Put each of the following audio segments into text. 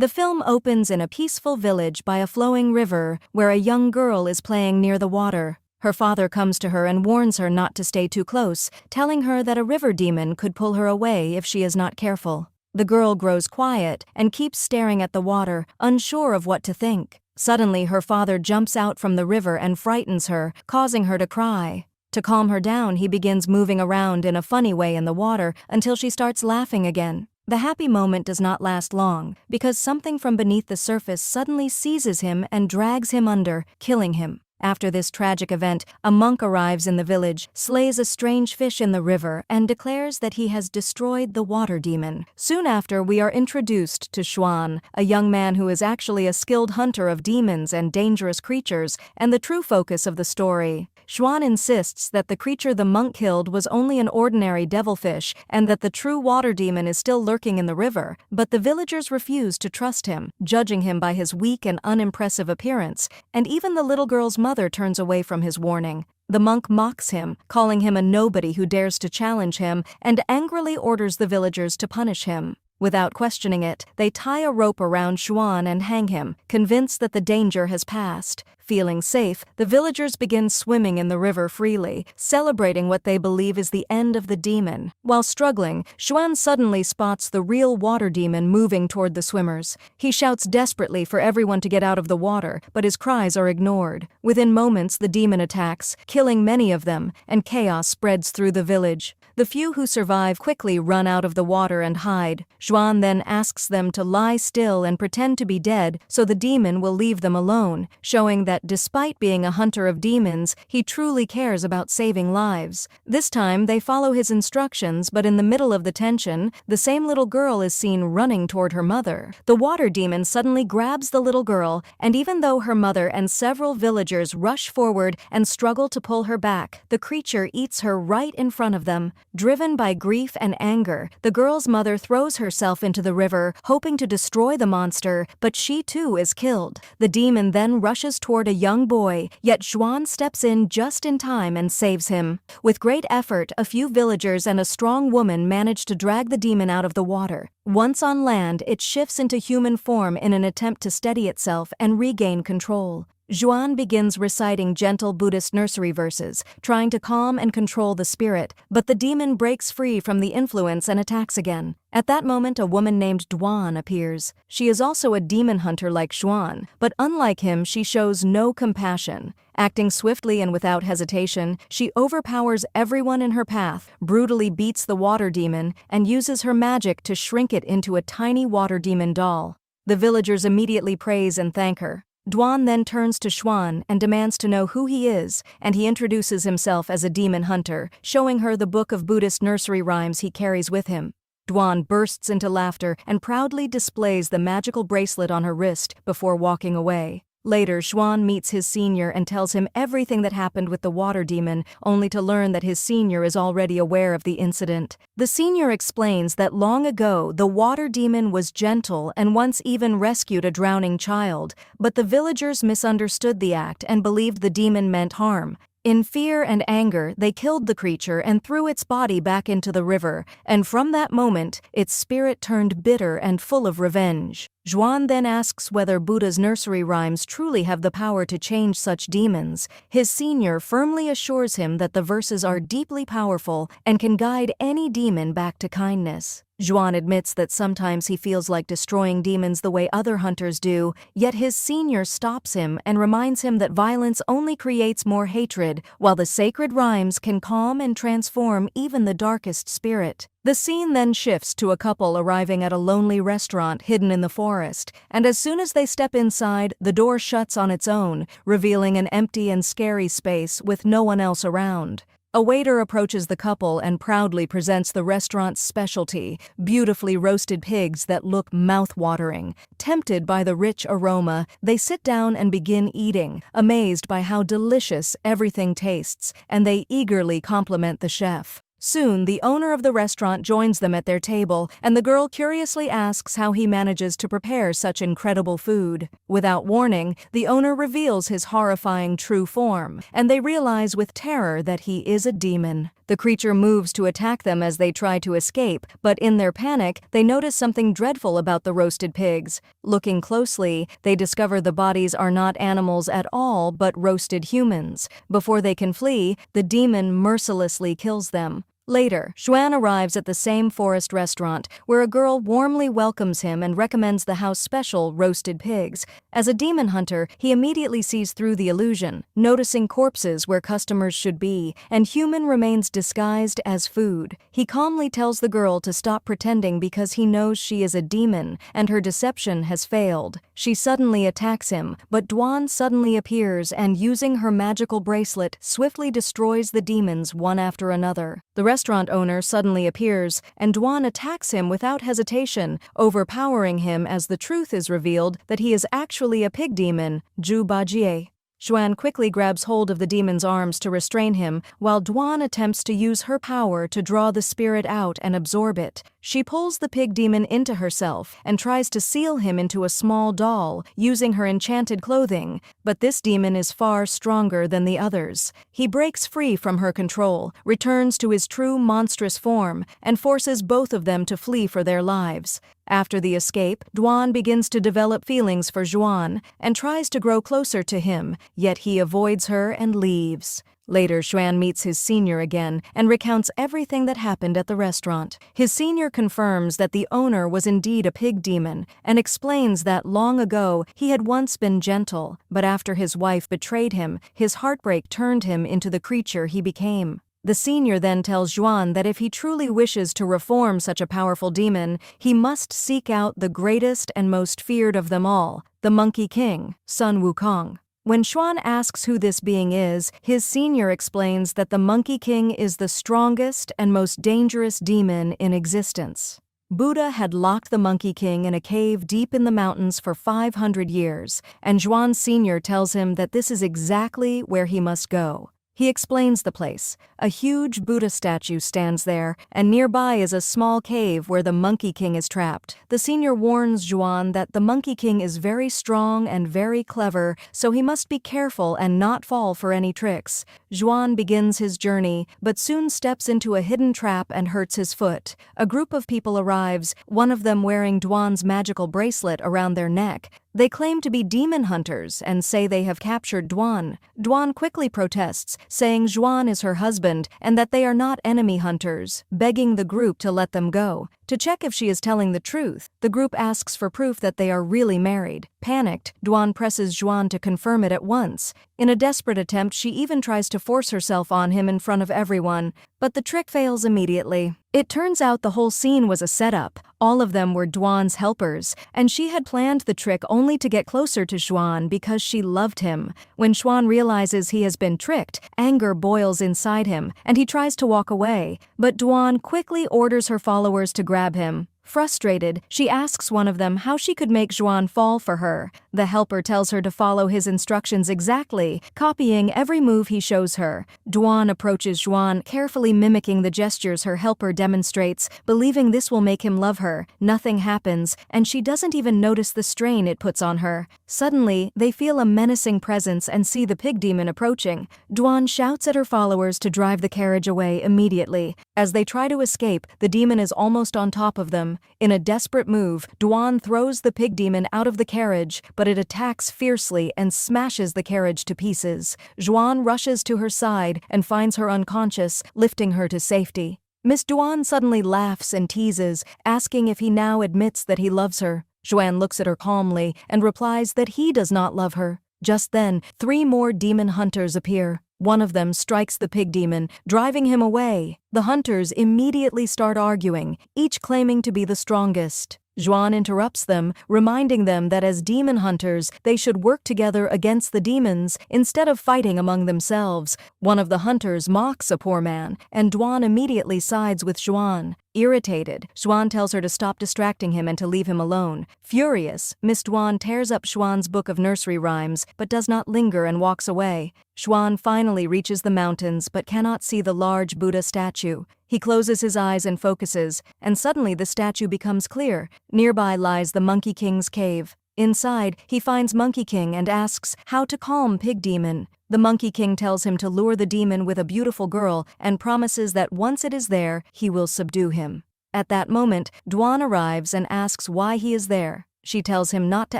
The film opens in a peaceful village by a flowing river where a young girl is playing near the water. Her father comes to her and warns her not to stay too close, telling her that a river demon could pull her away if she is not careful. The girl grows quiet and keeps staring at the water, unsure of what to think. Suddenly, her father jumps out from the river and frightens her, causing her to cry. To calm her down, he begins moving around in a funny way in the water until she starts laughing again. The happy moment does not last long, because something from beneath the surface suddenly seizes him and drags him under, killing him. After this tragic event, a monk arrives in the village, slays a strange fish in the river, and declares that he has destroyed the water demon. Soon after, we are introduced to Xuan, a young man who is actually a skilled hunter of demons and dangerous creatures, and the true focus of the story. Xuan insists that the creature the monk killed was only an ordinary devilfish and that the true water demon is still lurking in the river, but the villagers refuse to trust him, judging him by his weak and unimpressive appearance, and even the little girl's mother turns away from his warning. The monk mocks him, calling him a nobody who dares to challenge him, and angrily orders the villagers to punish him. Without questioning it, they tie a rope around Xuan and hang him, convinced that the danger has passed. Feeling safe, the villagers begin swimming in the river freely, celebrating what they believe is the end of the demon. While struggling, Xuan suddenly spots the real water demon moving toward the swimmers. He shouts desperately for everyone to get out of the water, but his cries are ignored. Within moments, the demon attacks, killing many of them, and chaos spreads through the village. The few who survive quickly run out of the water and hide. Xuan then asks them to lie still and pretend to be dead so the demon will leave them alone, showing that despite being a hunter of demons, he truly cares about saving lives. This time, they follow his instructions, but in the middle of the tension, the same little girl is seen running toward her mother. The water demon suddenly grabs the little girl, and even though her mother and several villagers rush forward and struggle to pull her back, the creature eats her right in front of them. Driven by grief and anger, the girl's mother throws herself into the river, hoping to destroy the monster, but she too is killed. The demon then rushes toward a young boy, yet Xuan steps in just in time and saves him. With great effort, a few villagers and a strong woman manage to drag the demon out of the water. Once on land, it shifts into human form in an attempt to steady itself and regain control. Xuan begins reciting gentle Buddhist nursery verses, trying to calm and control the spirit, but the demon breaks free from the influence and attacks again. At that moment, a woman named Duan appears. She is also a demon hunter like Xuan, but unlike him, she shows no compassion. Acting swiftly and without hesitation, she overpowers everyone in her path, brutally beats the water demon, and uses her magic to shrink it into a tiny water demon doll. The villagers immediately praise and thank her. Duan then turns to Xuan and demands to know who he is, and he introduces himself as a demon hunter, showing her the book of Buddhist nursery rhymes he carries with him. Duan bursts into laughter and proudly displays the magical bracelet on her wrist before walking away. Later, Xuan meets his senior and tells him everything that happened with the water demon, only to learn that his senior is already aware of the incident. The senior explains that long ago, the water demon was gentle and once even rescued a drowning child, but the villagers misunderstood the act and believed the demon meant harm. In fear and anger, they killed the creature and threw its body back into the river, and from that moment, its spirit turned bitter and full of revenge. Xuan then asks whether Buddha's nursery rhymes truly have the power to change such demons. His senior firmly assures him that the verses are deeply powerful and can guide any demon back to kindness. Xuan admits that sometimes he feels like destroying demons the way other hunters do, yet his senior stops him and reminds him that violence only creates more hatred, while the sacred rhymes can calm and transform even the darkest spirit. The scene then shifts to a couple arriving at a lonely restaurant hidden in the forest, and as soon as they step inside, the door shuts on its own, revealing an empty and scary space with no one else around. A waiter approaches the couple and proudly presents the restaurant's specialty, beautifully roasted pigs that look mouth-watering. Tempted by the rich aroma, they sit down and begin eating, amazed by how delicious everything tastes, and they eagerly compliment the chef. Soon, the owner of the restaurant joins them at their table, and the girl curiously asks how he manages to prepare such incredible food. Without warning, the owner reveals his horrifying true form, and they realize with terror that he is a demon. The creature moves to attack them as they try to escape, but in their panic, they notice something dreadful about the roasted pigs. Looking closely, they discover the bodies are not animals at all but roasted humans. Before they can flee, the demon mercilessly kills them. Later, Xuan arrives at the same forest restaurant, where a girl warmly welcomes him and recommends the house special roasted pigs. As a demon hunter, he immediately sees through the illusion, noticing corpses where customers should be, and human remains disguised as food. He calmly tells the girl to stop pretending because he knows she is a demon, and her deception has failed. She suddenly attacks him, but Duan suddenly appears and, using her magical bracelet, swiftly destroys the demons one after another. The restaurant owner suddenly appears, and Duan attacks him without hesitation, overpowering him as the truth is revealed that he is actually a pig demon, Zhu Bajie. Xuan quickly grabs hold of the demon's arms to restrain him, while Duan attempts to use her power to draw the spirit out and absorb it. She pulls the pig demon into herself and tries to seal him into a small doll, using her enchanted clothing, but this demon is far stronger than the others. He breaks free from her control, returns to his true monstrous form, and forces both of them to flee for their lives. After the escape, Duan begins to develop feelings for Xuan and tries to grow closer to him, yet he avoids her and leaves. Later, Xuan meets his senior again and recounts everything that happened at the restaurant. His senior confirms that the owner was indeed a pig demon and explains that long ago he had once been gentle, but after his wife betrayed him, his heartbreak turned him into the creature he became. The senior then tells Xuan that if he truly wishes to reform such a powerful demon, he must seek out the greatest and most feared of them all, the Monkey King, Sun Wukong. When Xuan asks who this being is, his senior explains that the Monkey King is the strongest and most dangerous demon in existence. Buddha had locked the Monkey King in a cave deep in the mountains for 500 years, and Xuan's senior tells him that this is exactly where he must go. He explains the place. A huge Buddha statue stands there, and nearby is a small cave where the Monkey King is trapped. The senior warns Xuan that the Monkey King is very strong and very clever, so he must be careful and not fall for any tricks. Xuan begins his journey, but soon steps into a hidden trap and hurts his foot. A group of people arrives, one of them wearing Duan's magical bracelet around their neck. They claim to be demon hunters and say they have captured Duan. Duan quickly protests, saying Xuan is her husband and that they are not enemy hunters, begging the group to let them go. To check if she is telling the truth, the group asks for proof that they are really married. Panicked, Duan presses Xuan to confirm it at once. In a desperate attempt, she even tries to force herself on him in front of everyone, but the trick fails immediately. It turns out the whole scene was a setup. All of them were Duan's helpers, and she had planned the trick only to get closer to Xuan because she loved him. When Xuan realizes he has been tricked, anger boils inside him, and he tries to walk away, but Duan quickly orders her followers to grab him. Frustrated, she asks one of them how she could make Xuan fall for her. The helper tells her to follow his instructions exactly, copying every move he shows her. Duan approaches Xuan, carefully mimicking the gestures her helper demonstrates, believing this will make him love her. Nothing happens, and she doesn't even notice the strain it puts on her. Suddenly, they feel a menacing presence and see the pig demon approaching. Duan shouts at her followers to drive the carriage away immediately. As they try to escape, the demon is almost on top of them. In a desperate move, Duan throws the pig demon out of the carriage, but it attacks fiercely and smashes the carriage to pieces. Xuan rushes to her side and finds her unconscious, lifting her to safety. Miss Duan suddenly laughs and teases, asking if he now admits that he loves her. Xuan looks at her calmly and replies that he does not love her. Just then, 3 more demon hunters appear. One of them strikes the pig demon, driving him away. The hunters immediately start arguing, each claiming to be the strongest. Xuan interrupts them, reminding them that as demon hunters, they should work together against the demons instead of fighting among themselves. One of the hunters mocks a poor man, and Duan immediately sides with Xuan. Irritated, Xuan tells her to stop distracting him and to leave him alone. Furious, Miss Duan tears up Xuan's book of nursery rhymes, but does not linger and walks away. Xuan finally reaches the mountains but cannot see the large Buddha statue. He closes his eyes and focuses, and suddenly the statue becomes clear. Nearby lies the Monkey King's cave. Inside, he finds Monkey King and asks how to calm Pig Demon. The Monkey King tells him to lure the demon with a beautiful girl and promises that once it is there, he will subdue him. At that moment, Dwan arrives and asks why he is there. She tells him not to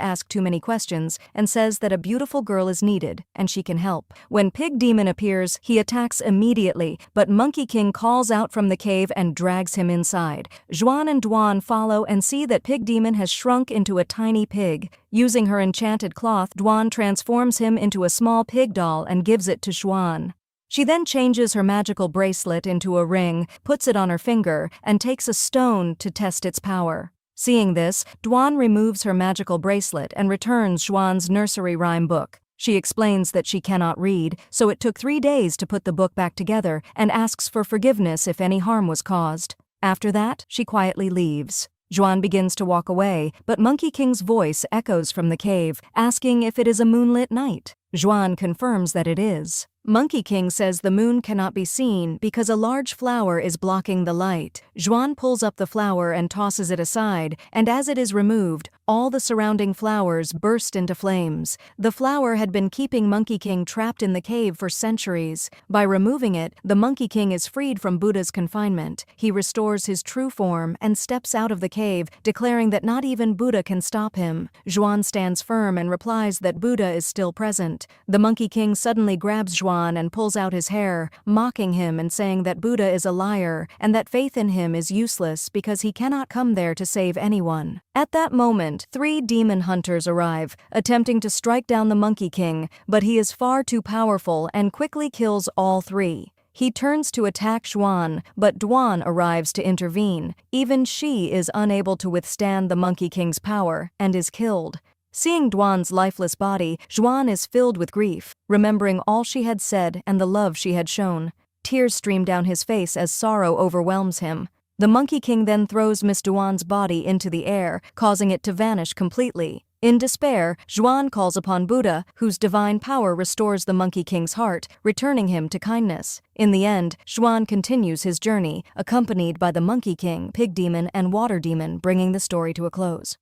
ask too many questions and says that a beautiful girl is needed and she can help. When Pig Demon appears, he attacks immediately, but Monkey King calls out from the cave and drags him inside. Juan and Dwan follow and see that Pig Demon has shrunk into a tiny pig. Using her enchanted cloth, Dwan transforms him into a small pig doll and gives it to Juan. She then changes her magical bracelet into a ring, puts it on her finger, and takes a stone to test its power. Seeing this, Dwan removes her magical bracelet and returns Juan's nursery rhyme book. She explains that she cannot read, so it took 3 days to put the book back together, and asks for forgiveness if any harm was caused. After that, she quietly leaves. Juan begins to walk away, but Monkey King's voice echoes from the cave, asking if it is a moonlit night. Juan confirms that it is. Monkey King says the moon cannot be seen because a large flower is blocking the light. Juan pulls up the flower and tosses it aside, and as it is removed, all the surrounding flowers burst into flames. The flower had been keeping Monkey King trapped in the cave for centuries. By removing it, the Monkey King is freed from Buddha's confinement. He restores his true form and steps out of the cave, declaring that not even Buddha can stop him. Juan stands firm and replies that Buddha is still present. The Monkey King suddenly grabs Juan and pulls out his hair, mocking him and saying that Buddha is a liar and that faith in him is useless because he cannot come there to save anyone. At that moment, 3 demon hunters arrive, attempting to strike down the Monkey King, but he is far too powerful and quickly kills all 3. He turns to attack Juan, but Dwan arrives to intervene. Even she is unable to withstand the Monkey King's power and is killed. Seeing Dwan's lifeless body, Juan is filled with grief, remembering all she had said and the love she had shown. Tears stream down his face as sorrow overwhelms him. The Monkey King then throws Miss Dwan's body into the air, causing it to vanish completely. In despair, Juan calls upon Buddha, whose divine power restores the Monkey King's heart, returning him to kindness. In the end, Juan continues his journey, accompanied by the Monkey King, Pig Demon, and Water Demon, bringing the story to a close.